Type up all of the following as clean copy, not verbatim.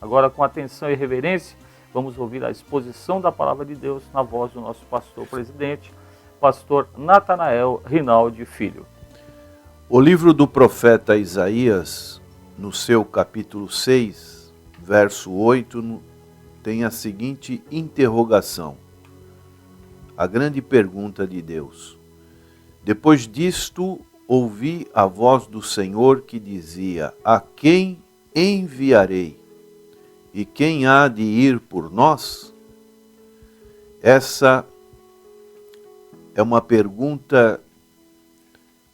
Agora, com atenção e reverência, vamos ouvir a exposição da palavra de Deus na voz do nosso pastor presidente, pastor Natanael Rinaldi Filho. O livro do profeta Isaías, no seu capítulo 6, verso 8, tem a seguinte interrogação, a grande pergunta de Deus. Depois disto, ouvi a voz do Senhor que dizia: a quem enviarei? E quem há de ir por nós? Essa é uma pergunta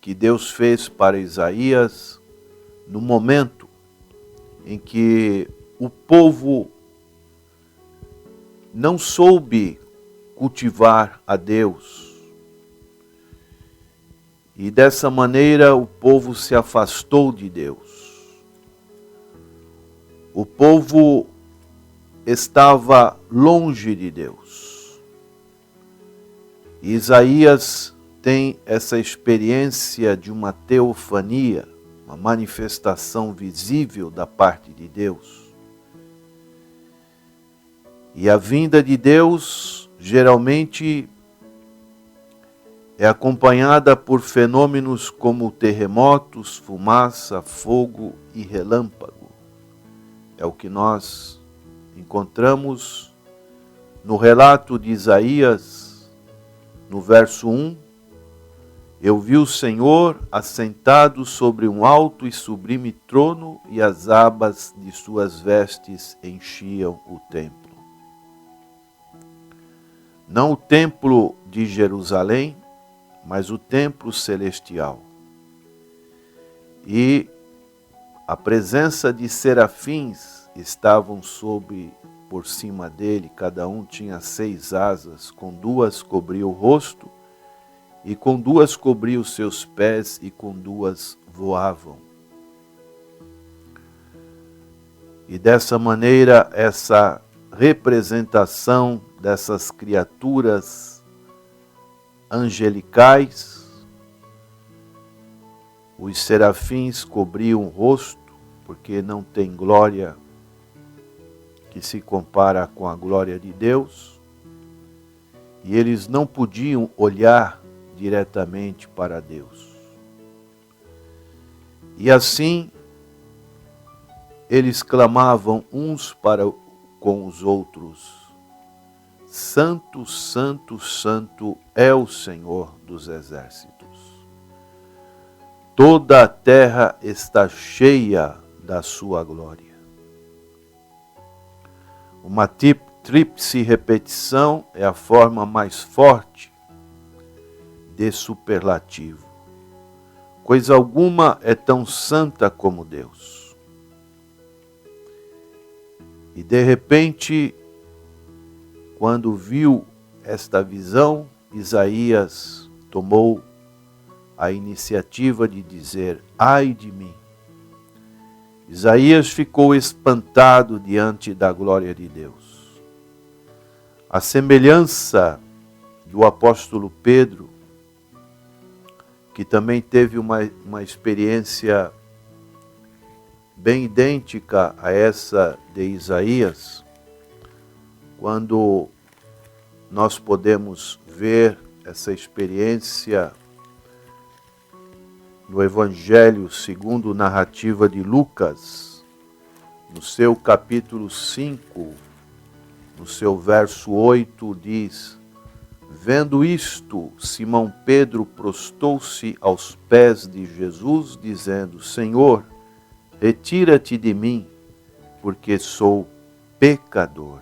que Deus fez para Isaías no momento em que o povo não soube cultivar a Deus. E dessa maneira o povo se afastou de Deus. O povo estava longe de Deus. E Isaías tem essa experiência de uma teofania, uma manifestação visível da parte de Deus. E a vinda de Deus geralmente é acompanhada por fenômenos como terremotos, fumaça, fogo e relâmpago. É o que nós encontramos no relato de Isaías, no verso 1. Eu vi o Senhor assentado sobre um alto e sublime trono, e as abas de suas vestes enchiam o templo. Não o templo de Jerusalém, mas o templo celestial. E a presença de serafins estavam por cima dele, cada um tinha 6 asas, com 2 cobria o rosto, e com 2 cobria os seus pés, e com 2 voavam. E dessa maneira, essa representação dessas criaturas angelicais, os serafins cobriam o rosto, porque não tem glória que se compara com a glória de Deus, e eles não podiam olhar diretamente para Deus. E assim, eles clamavam uns para com os outros: Santo, Santo, Santo é o Senhor dos exércitos. Toda a terra está cheia da sua glória. Uma tríplice repetição é a forma mais forte de superlativo. Coisa alguma é tão santa como Deus. E de repente, quando viu esta visão, Isaías tomou a iniciativa de dizer: ai de mim. Isaías ficou espantado diante da glória de Deus. A semelhança do apóstolo Pedro, que também teve uma experiência bem idêntica a essa de Isaías, quando nós podemos ver essa experiência no Evangelho segundo narrativa de Lucas, no seu capítulo 5, no seu verso 8, diz: vendo isto, Simão Pedro prostou-se aos pés de Jesus, dizendo: Senhor, retira-te de mim, porque sou pecador.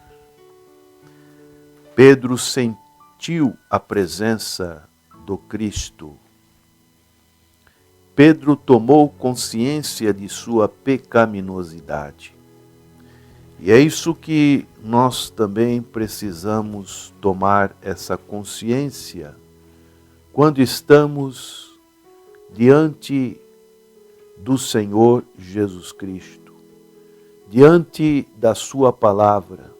Pedro sentiu a presença do Cristo. Pedro tomou consciência de sua pecaminosidade. E é isso que nós também precisamos tomar essa consciência quando estamos diante do Senhor Jesus Cristo, diante da sua palavra.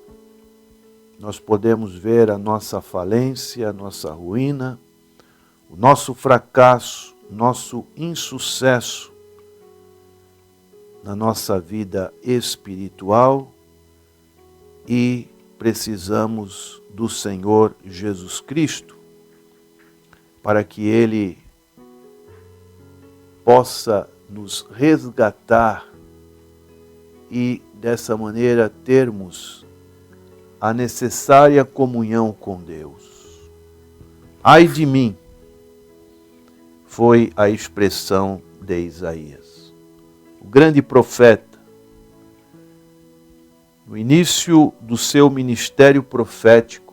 Nós podemos ver a nossa falência, a nossa ruína, o nosso fracasso, nosso insucesso na nossa vida espiritual e precisamos do Senhor Jesus Cristo para que Ele possa nos resgatar e dessa maneira termos a necessária comunhão com Deus. Ai de mim, foi a expressão de Isaías, o grande profeta. No início do seu ministério profético,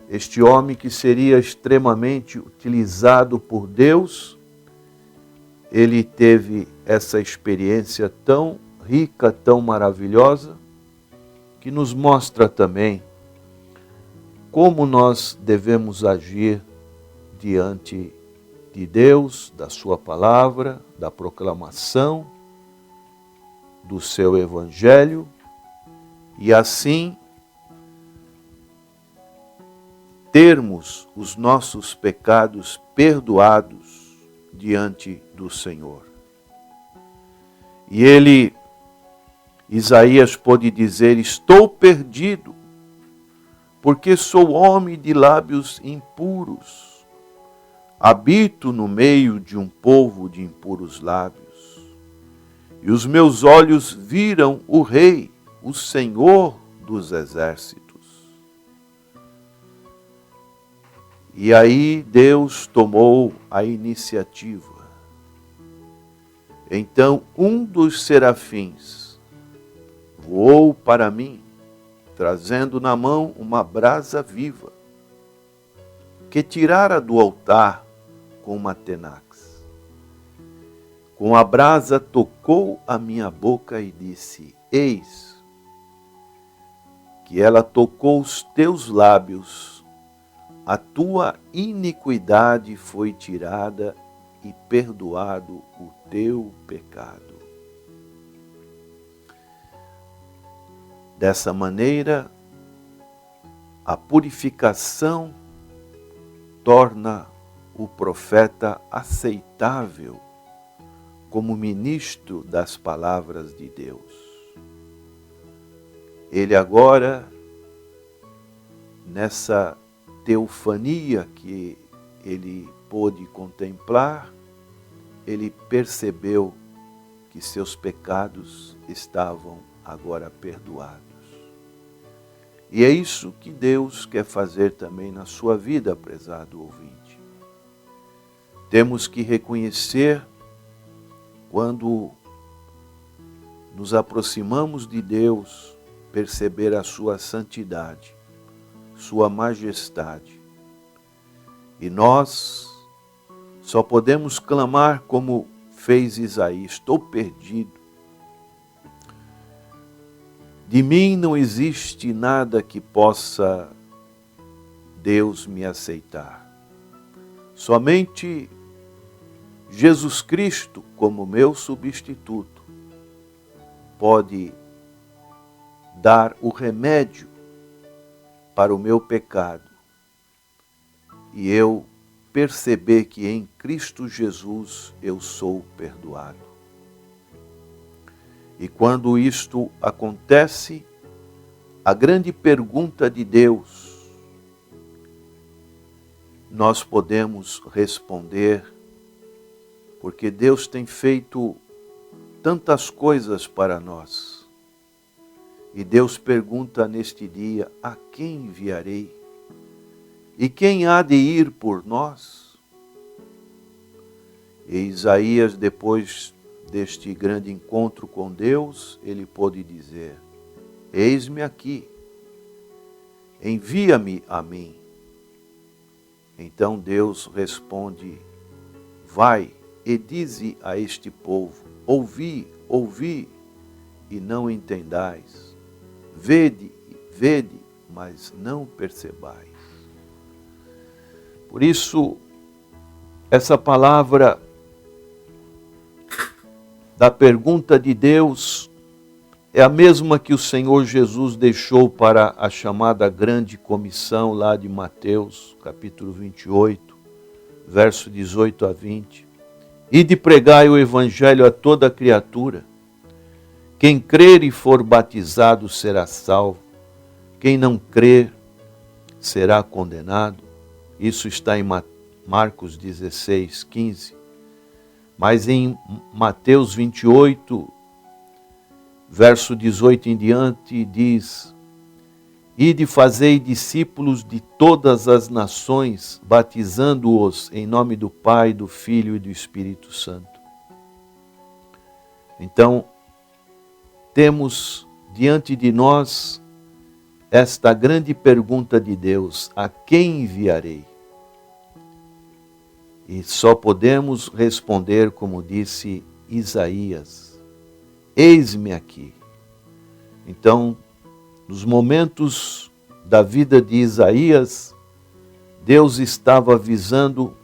este homem que seria extremamente utilizado por Deus, ele teve essa experiência tão rica, tão maravilhosa, que nos mostra também como nós devemos agir diante de Deus, da sua palavra, da proclamação do seu evangelho, e assim termos os nossos pecados perdoados diante do Senhor. E Isaías pôde dizer: estou perdido, porque sou homem de lábios impuros, habito no meio de um povo de impuros lábios, e os meus olhos viram o Rei, o Senhor dos exércitos. E aí Deus tomou a iniciativa. Então um dos serafins voou para mim, trazendo na mão uma brasa viva, que tirara do altar com uma tenax. Com a brasa tocou a minha boca e disse: eis que ela tocou os teus lábios, a tua iniquidade foi tirada e perdoado o teu pecado. Dessa maneira, a purificação torna o profeta aceitável como ministro das palavras de Deus. Ele agora, nessa teofania que ele pôde contemplar, ele percebeu que seus pecados estavam agora perdoados. E é isso que Deus quer fazer também na sua vida, prezado ouvinte. Temos que reconhecer, quando nos aproximamos de Deus, perceber a sua santidade, sua majestade. E nós só podemos clamar como fez Isaías: estou perdido. De mim não existe nada que possa Deus me aceitar. Somente Jesus Cristo, como meu substituto, pode dar o remédio para o meu pecado e eu perceber que em Cristo Jesus eu sou perdoado. E quando isto acontece, a grande pergunta de Deus, nós podemos responder, porque Deus tem feito tantas coisas para nós. E Deus pergunta neste dia: a quem enviarei? E quem há de ir por nós? E Isaías, depois deste grande encontro com Deus, ele pôde dizer: eis-me aqui, envia-me a mim. Então Deus responde: vai e dize a este povo: ouvi, ouvi, e não entendais. Vede, vede, mas não percebais. Por isso, essa palavra da pergunta de Deus é a mesma que o Senhor Jesus deixou para a chamada grande comissão lá de Mateus, capítulo 28, verso 18 a 20. Ide pregai o evangelho a toda criatura. Quem crer e for batizado será salvo, quem não crer será condenado. Isso está em Marcos 16, 15. Mas em Mateus 28, verso 18 em diante, diz: Ide fazei discípulos de todas as nações, batizando-os em nome do Pai, do Filho e do Espírito Santo. Então, temos diante de nós esta grande pergunta de Deus: a quem enviarei? E só podemos responder como disse Isaías: eis-me aqui. Então, nos momentos da vida de Isaías, Deus estava avisando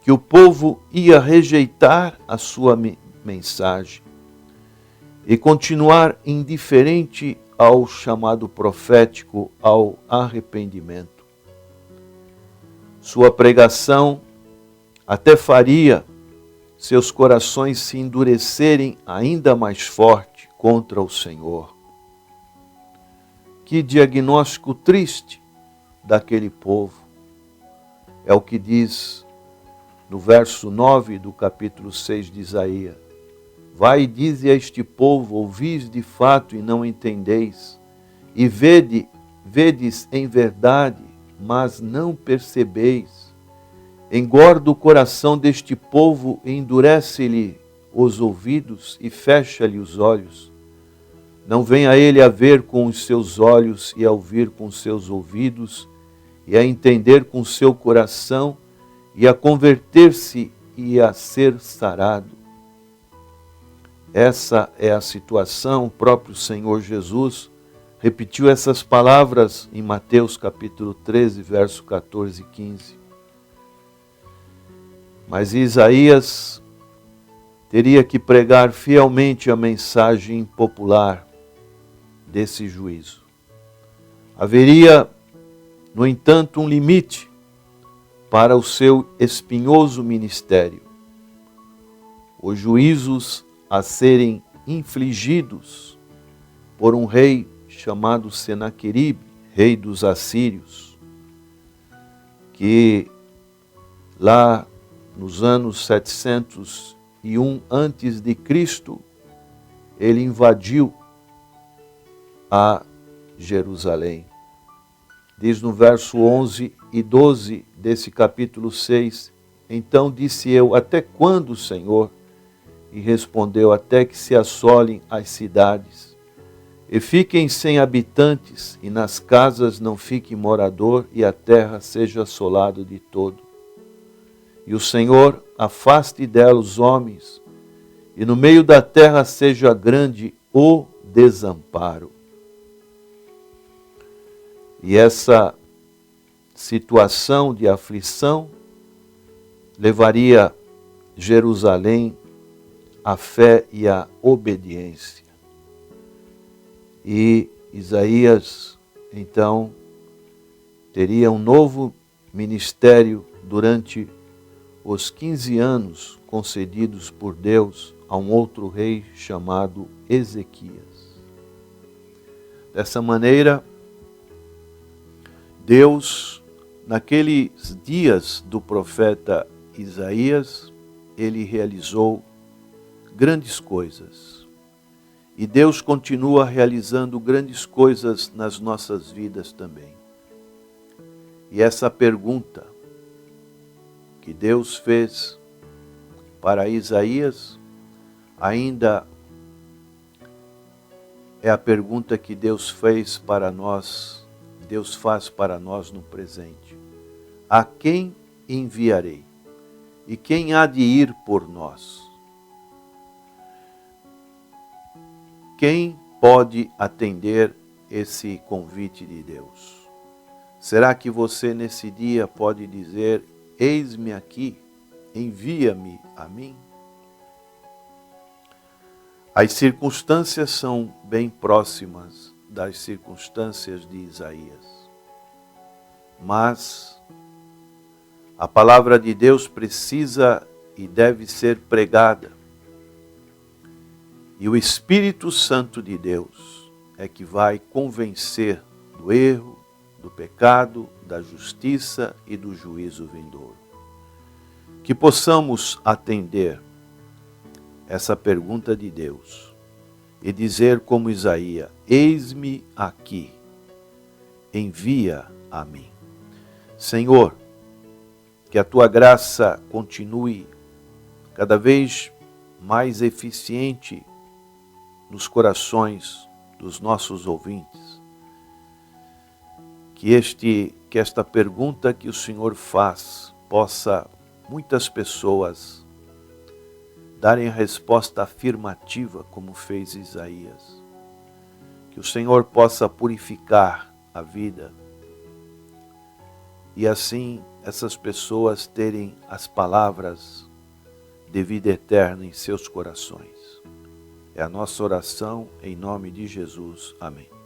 que o povo ia rejeitar a sua mensagem e continuar indiferente ao chamado profético, ao arrependimento. Sua pregação até faria seus corações se endurecerem ainda mais forte contra o Senhor. Que diagnóstico triste daquele povo. É o que diz no verso 9 do capítulo 6 de Isaías: Vai e dize a este povo, ouvis de fato e não entendeis, e vedes em verdade, mas não percebeis. Engorda o coração deste povo e endurece-lhe os ouvidos e fecha-lhe os olhos. Não venha ele a ver com os seus olhos e a ouvir com os seus ouvidos e a entender com o seu coração e a converter-se e a ser sarado. Essa é a situação. O próprio Senhor Jesus repetiu essas palavras em Mateus capítulo 13, verso 14 e 15. Mas Isaías teria que pregar fielmente a mensagem popular desse juízo. Haveria, no entanto, um limite para o seu espinhoso ministério. Os juízos a serem infligidos por um rei chamado Senaqueribe, rei dos assírios, que lá nos anos 701 antes de Cristo, ele invadiu a Jerusalém. Diz no verso 11 e 12 desse capítulo 6, então disse eu, até quando, Senhor? E respondeu, até que se assolem as cidades, e fiquem sem habitantes, e nas casas não fique morador, e a terra seja assolada de todo. E o Senhor afaste dela os homens, e no meio da terra seja grande o desamparo. E essa situação de aflição levaria Jerusalém à fé e à obediência. E Isaías, então, teria um novo ministério durante os 15 anos concedidos por Deus a um outro rei chamado Ezequias. Dessa maneira, Deus, naqueles dias do profeta Isaías, ele realizou grandes coisas. E Deus continua realizando grandes coisas nas nossas vidas também. E essa pergunta que Deus fez para Isaías ainda é a pergunta que Deus fez para nós, Deus faz para nós no presente. A quem enviarei? E quem há de ir por nós? Quem pode atender esse convite de Deus? Será que você nesse dia pode dizer, eis-me aqui, envia-me a mim? As circunstâncias são bem próximas das circunstâncias de Isaías. Mas a palavra de Deus precisa e deve ser pregada. E o Espírito Santo de Deus é que vai convencer do erro, do pecado, da justiça e do juízo vindouro. Que possamos atender essa pergunta de Deus e dizer como Isaías: eis-me aqui, envia a mim. Senhor, que a tua graça continue cada vez mais eficiente nos corações dos nossos ouvintes. Que esta pergunta que o Senhor faz possa muitas pessoas darem a resposta afirmativa, como fez Isaías. Que o Senhor possa purificar a vida e assim essas pessoas terem as palavras de vida eterna em seus corações. É a nossa oração em nome de Jesus. Amém.